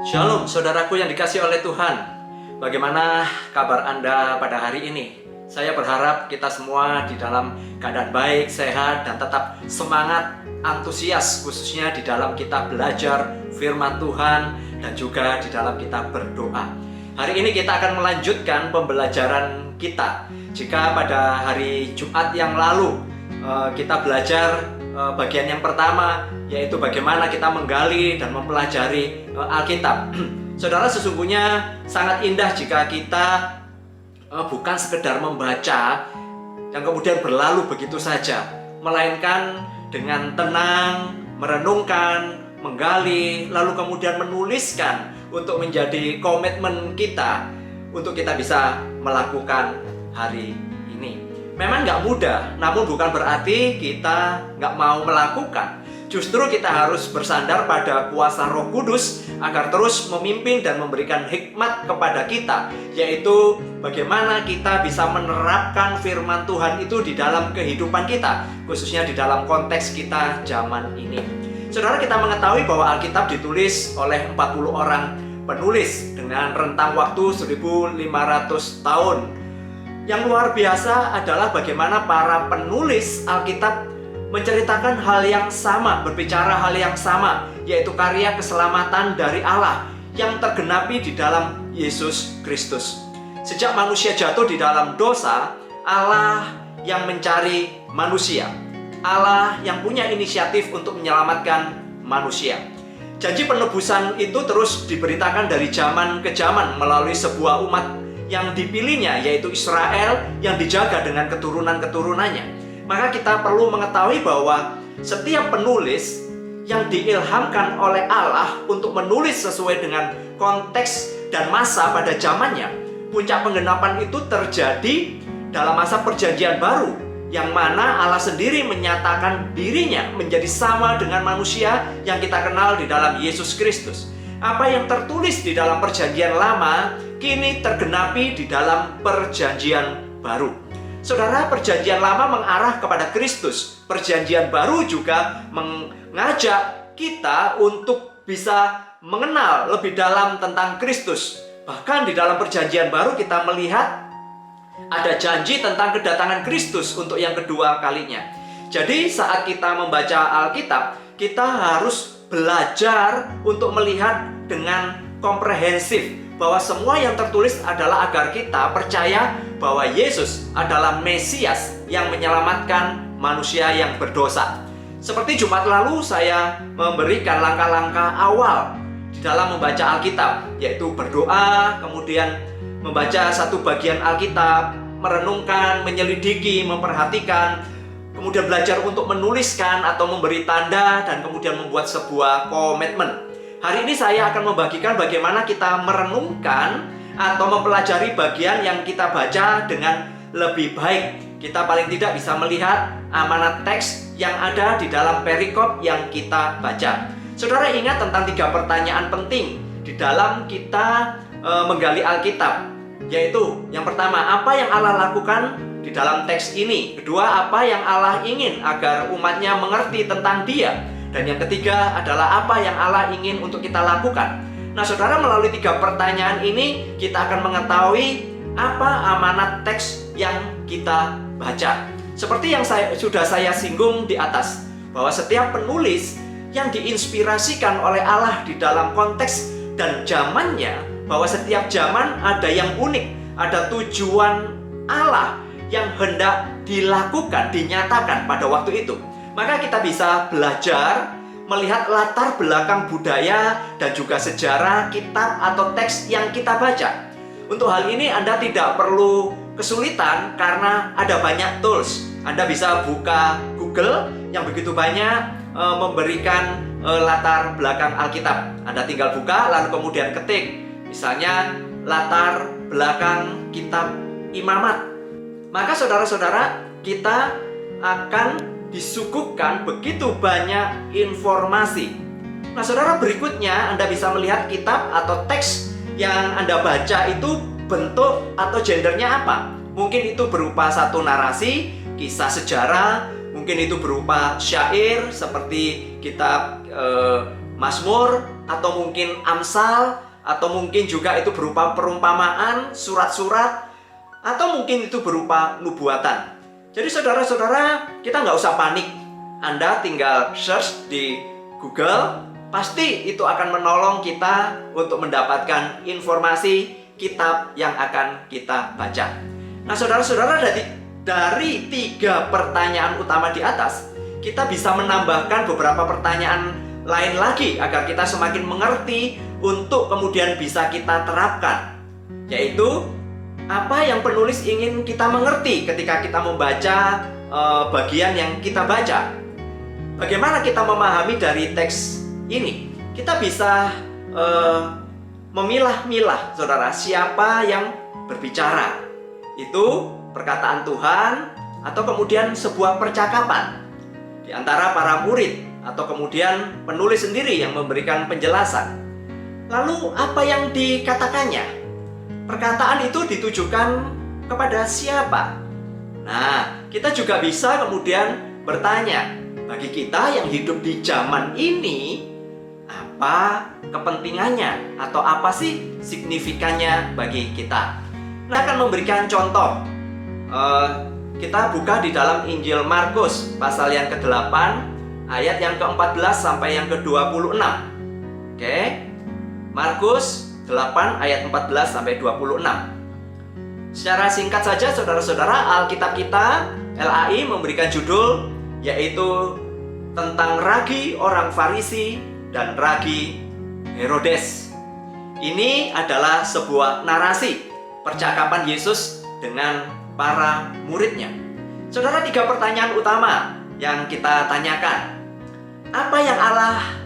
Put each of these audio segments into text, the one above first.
Shalom saudaraku yang dikasihi oleh Tuhan. Bagaimana kabar Anda pada hari ini? Saya berharap kita semua di dalam keadaan baik, sehat, dan tetap semangat, antusias, khususnya di dalam kita belajar firman Tuhan dan juga di dalam kita berdoa. Hari ini kita akan melanjutkan pembelajaran kita. Jika pada hari Jumat yang lalu kita belajar bagian yang pertama, yaitu bagaimana kita menggali dan mempelajari Alkitab. Saudara, sesungguhnya sangat indah jika kita bukan sekedar membaca yang kemudian berlalu begitu saja, melainkan dengan tenang, merenungkan, menggali, lalu kemudian menuliskan untuk menjadi komitmen kita untuk kita bisa melakukan hari ini. Memang nggak mudah, namun bukan berarti kita nggak mau melakukan. Justru kita harus bersandar pada kuasa Roh Kudus agar terus memimpin dan memberikan hikmat kepada kita, yaitu bagaimana kita bisa menerapkan firman Tuhan itu di dalam kehidupan kita, khususnya di dalam konteks kita zaman ini. Saudara, kita mengetahui bahwa Alkitab ditulis oleh 40 orang penulis dengan rentang waktu 1500 tahun. Yang luar biasa adalah bagaimana para penulis Alkitab menceritakan hal yang sama, berbicara hal yang sama, yaitu karya keselamatan dari Allah yang tergenapi di dalam Yesus Kristus. Sejak manusia jatuh di dalam dosa, Allah yang mencari manusia, Allah yang punya inisiatif untuk menyelamatkan manusia. Janji penebusan itu terus diberitakan dari zaman ke zaman melalui sebuah umat yang dipilihnya, yaitu Israel, yang dijaga dengan keturunan-keturunannya. Maka kita perlu mengetahui bahwa setiap penulis yang diilhamkan oleh Allah untuk menulis sesuai dengan konteks dan masa pada zamannya. Puncak penggenapan itu terjadi dalam masa perjanjian baru, yang mana Allah sendiri menyatakan dirinya menjadi sama dengan manusia yang kita kenal di dalam Yesus Kristus. Apa yang tertulis di dalam perjanjian lama kini tergenapi di dalam perjanjian baru. Saudara, perjanjian lama mengarah kepada Kristus. Perjanjian baru juga mengajak kita untuk bisa mengenal lebih dalam tentang Kristus. Bahkan di dalam perjanjian baru kita melihat ada janji tentang kedatangan Kristus untuk yang kedua kalinya. Jadi saat kita membaca Alkitab, kita harus belajar untuk melihat dengan komprehensif bahwa semua yang tertulis adalah agar kita percaya bahwa Yesus adalah Mesias yang menyelamatkan manusia yang berdosa. Seperti Jumat lalu saya memberikan langkah-langkah awal di dalam membaca Alkitab, yaitu berdoa, kemudian membaca satu bagian Alkitab, merenungkan, menyelidiki, memperhatikan, kemudian belajar untuk menuliskan atau memberi tanda, dan kemudian membuat sebuah komitmen. Hari ini saya akan membagikan bagaimana kita merenungkan atau mempelajari bagian yang kita baca dengan lebih baik. Kita paling tidak bisa melihat amanat teks yang ada di dalam perikop yang kita baca. Saudara, ingat tentang 3 pertanyaan penting di dalam kita menggali Alkitab, yaitu yang pertama, apa yang Allah lakukan di dalam teks ini? Kedua, apa yang Allah ingin agar umatnya mengerti tentang Dia? Dan yang ketiga adalah apa yang Allah ingin untuk kita lakukan. Nah, saudara, melalui 3 pertanyaan ini kita akan mengetahui apa amanat teks yang kita baca. Seperti yang sudah saya singgung di atas, bahwa setiap penulis yang diinspirasikan oleh Allah di dalam konteks dan zamannya, bahwa setiap zaman ada yang unik, ada tujuan Allah yang hendak dilakukan, dinyatakan pada waktu itu. Maka kita bisa belajar melihat latar belakang budaya dan juga sejarah kitab atau teks yang kita baca. Untuk hal ini Anda tidak perlu kesulitan karena ada banyak tools. Anda bisa buka Google yang begitu banyak memberikan latar belakang Alkitab. Anda tinggal buka lalu kemudian ketik, misalnya latar belakang kitab Imamat. Maka saudara-saudara, kita akan disuguhkan begitu banyak informasi. Nah, saudara, berikutnya Anda bisa melihat kitab atau teks yang Anda baca itu bentuk atau gendernya apa. Mungkin itu berupa satu narasi, kisah sejarah, mungkin itu berupa syair seperti kitab Mazmur, atau mungkin Amsal, atau mungkin juga itu berupa perumpamaan, surat-surat, atau mungkin itu berupa nubuatan. Jadi saudara-saudara, kita nggak usah panik. Anda tinggal search di Google, pasti itu akan menolong kita untuk mendapatkan informasi kitab yang akan kita baca. Nah saudara-saudara, dari 3 pertanyaan utama di atas, kita bisa menambahkan beberapa pertanyaan lain lagi agar kita semakin mengerti untuk kemudian bisa kita terapkan. Yaitu, apa yang penulis ingin kita mengerti ketika kita membaca bagian yang kita baca. Bagaimana kita memahami dari teks ini? Kita bisa memilah-milah, saudara, siapa yang berbicara. Itu perkataan Tuhan atau kemudian sebuah percakapan di antara para murid, atau kemudian penulis sendiri yang memberikan penjelasan. Lalu apa yang dikatakannya? Perkataan itu ditujukan kepada siapa? Nah, kita juga bisa kemudian bertanya, bagi kita yang hidup di zaman ini, apa kepentingannya atau apa sih signifikannya bagi kita? Nah, akan memberikan contoh. Kita buka di dalam Injil Markus pasal yang ke-8 ayat yang ke-14 sampai yang ke-26. Oke. Markus 8 ayat 14 sampai 26. Secara singkat saja saudara-saudara, Alkitab kita LAI memberikan judul yaitu tentang ragi orang Farisi dan ragi Herodes. Ini adalah sebuah narasi percakapan Yesus dengan para muridnya. Saudara, 3 pertanyaan utama yang kita tanyakan. Apa yang Allah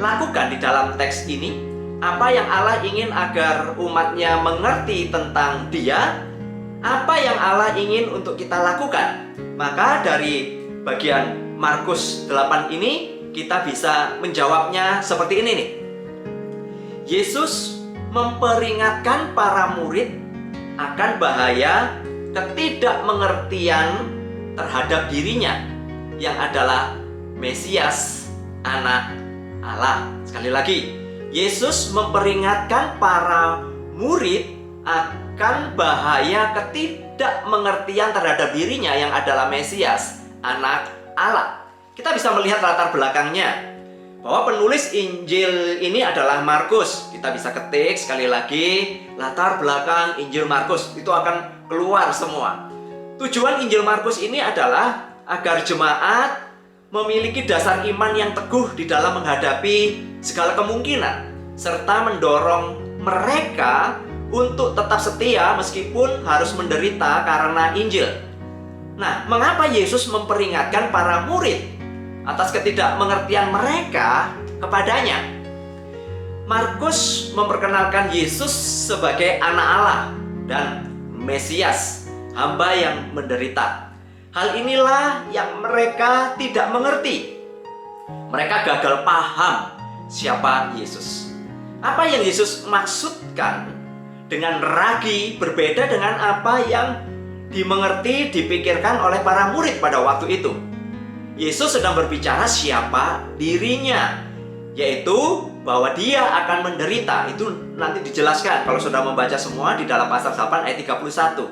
lakukan di dalam teks ini? Apa yang Allah ingin agar umatnya mengerti tentang Dia? Apa yang Allah ingin untuk kita lakukan? Maka dari bagian Markus 8 ini kita bisa menjawabnya seperti ini nih. Yesus memperingatkan para murid akan bahaya ketidakmengertian terhadap dirinya yang adalah Mesias, Anak Allah. Sekali lagi, Yesus memperingatkan para murid akan bahaya ketidakmengertian terhadap dirinya yang adalah Mesias, Anak Allah. Kita bisa melihat latar belakangnya, bahwa penulis Injil ini adalah Markus. Kita bisa ketik sekali lagi latar belakang Injil Markus, itu akan keluar semua. Tujuan Injil Markus ini adalah agar jemaat memiliki dasar iman yang teguh di dalam menghadapi segala kemungkinan, serta mendorong mereka untuk tetap setia meskipun harus menderita karena Injil. Nah, mengapa Yesus memperingatkan para murid atas ketidakmengertian mereka kepadanya? Markus memperkenalkan Yesus sebagai Anak Allah dan Mesias, hamba yang menderita. Hal inilah yang mereka tidak mengerti. Mereka gagal paham siapa Yesus. Apa yang Yesus maksudkan dengan ragi berbeda dengan apa yang dimengerti, dipikirkan oleh para murid pada waktu itu. Yesus sedang berbicara siapa dirinya, yaitu bahwa dia akan menderita. Itu nanti dijelaskan kalau sudah membaca semua di dalam pasal 8 ayat 31.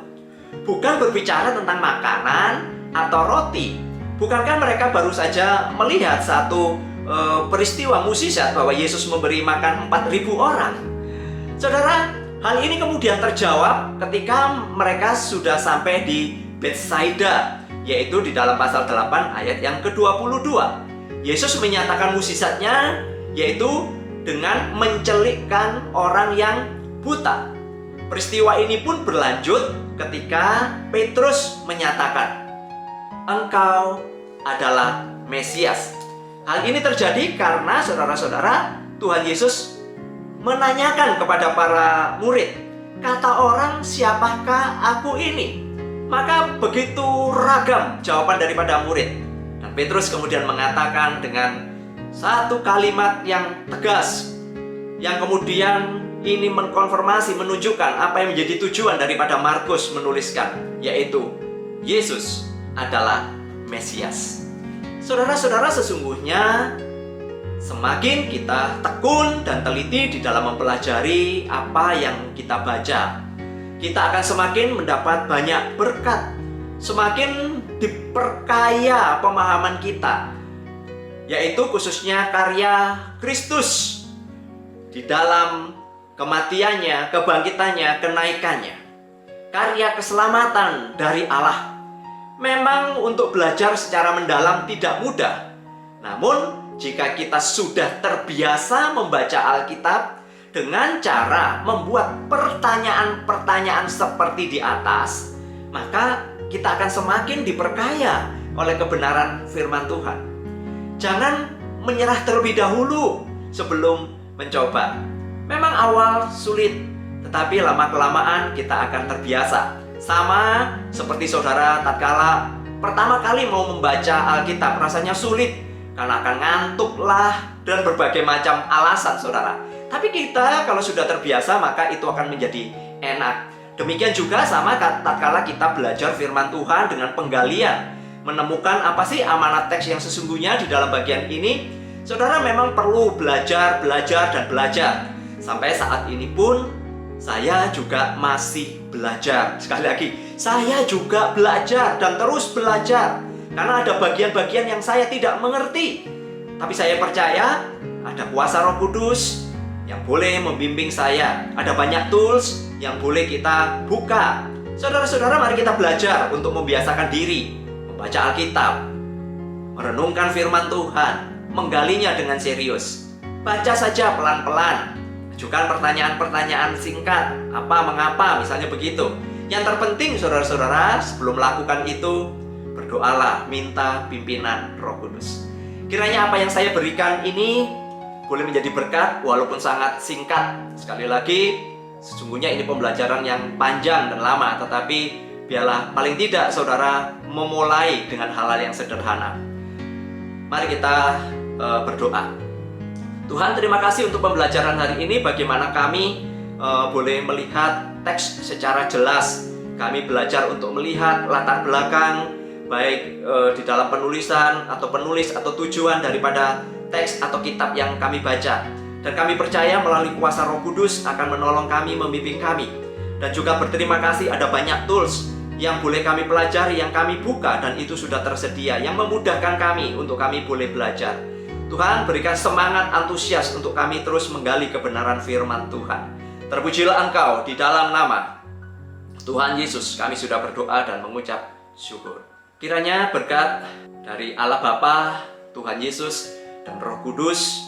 Bukan berbicara tentang makanan atau roti. Bukankah mereka baru saja melihat satu peristiwa mukjizat bahwa Yesus memberi makan 4.000 orang? Saudara, hal ini kemudian terjawab ketika mereka sudah sampai di Betsaida, yaitu di dalam pasal 8 ayat yang ke-22. Yesus menyatakan mukjizatnya yaitu dengan mencelikkan orang yang buta. Peristiwa ini pun berlanjut ketika Petrus menyatakan, "Engkau adalah Mesias." Hal ini terjadi karena saudara-saudara, Tuhan Yesus menanyakan kepada para murid, "Kata orang, siapakah aku ini?" Maka begitu ragam jawaban daripada murid. Dan Petrus kemudian mengatakan dengan satu kalimat yang tegas, yang kemudian ini mengkonfirmasi, menunjukkan apa yang menjadi tujuan daripada Markus menuliskan, yaitu Yesus adalah Mesias. Saudara-saudara, sesungguhnya Semakin kita tekun dan teliti di dalam mempelajari apa yang kita baca, kita akan semakin mendapat banyak berkat, semakin diperkaya pemahaman kita, yaitu khususnya karya Kristus di dalam kematiannya, kebangkitannya, kenaikannya. Karya keselamatan dari Allah. Memang untuk belajar secara mendalam tidak mudah. Namun, jika kita sudah terbiasa membaca Alkitab dengan cara membuat pertanyaan-pertanyaan seperti di atas, maka kita akan semakin diperkaya oleh kebenaran firman Tuhan. Jangan menyerah terlebih dahulu sebelum mencoba. Memang awal sulit, tetapi lama-kelamaan kita akan terbiasa. Sama seperti saudara tatkala pertama kali mau membaca Alkitab, rasanya sulit karena akan ngantuk lah dan berbagai macam alasan saudara. Tapi kita kalau sudah terbiasa maka itu akan menjadi enak. Demikian juga sama tatkala kita belajar firman Tuhan dengan penggalian, menemukan apa sih amanat teks yang sesungguhnya di dalam bagian ini. Saudara memang perlu belajar, dan belajar. Sampai saat ini pun saya juga masih belajar. Sekali lagi, saya juga belajar dan terus belajar. Karena ada bagian-bagian yang saya tidak mengerti. Tapi saya percaya ada kuasa Roh Kudus yang boleh membimbing saya. Ada banyak tools yang boleh kita buka. Saudara-saudara, mari kita belajar untuk membiasakan diri membaca Alkitab, merenungkan firman Tuhan, menggalinya dengan serius. Baca saja pelan-pelan. Ajukan pertanyaan-pertanyaan singkat. Apa, mengapa, misalnya begitu. Yang terpenting saudara-saudara, sebelum melakukan itu, berdoalah, minta pimpinan Roh Kudus. Kiranya apa yang saya berikan ini boleh menjadi berkat walaupun sangat singkat. Sekali lagi, sesungguhnya ini pembelajaran yang panjang dan lama, tetapi biarlah paling tidak saudara memulai dengan hal-hal yang sederhana. Mari kita berdoa. Tuhan, terima kasih untuk pembelajaran hari ini. Bagaimana kami boleh melihat teks secara jelas. Kami belajar untuk melihat latar belakang, baik di dalam penulisan atau penulis atau tujuan daripada teks atau kitab yang kami baca. Dan kami percaya melalui kuasa Roh Kudus akan menolong kami, membimbing kami. Dan juga berterima kasih ada banyak tools yang boleh kami pelajari, yang kami buka, dan itu sudah tersedia, yang memudahkan kami untuk kami boleh belajar. Tuhan, berikan semangat antusias untuk kami terus menggali kebenaran firman Tuhan. Terpujilah Engkau di dalam nama Tuhan Yesus. Kami sudah berdoa dan mengucap syukur. Kiranya berkat dari Allah Bapa, Tuhan Yesus, dan Roh Kudus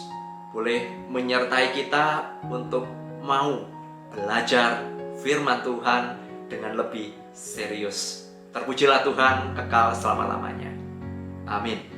boleh menyertai kita untuk mau belajar firman Tuhan dengan lebih serius. Terpujilah Tuhan kekal selama-lamanya. Amin.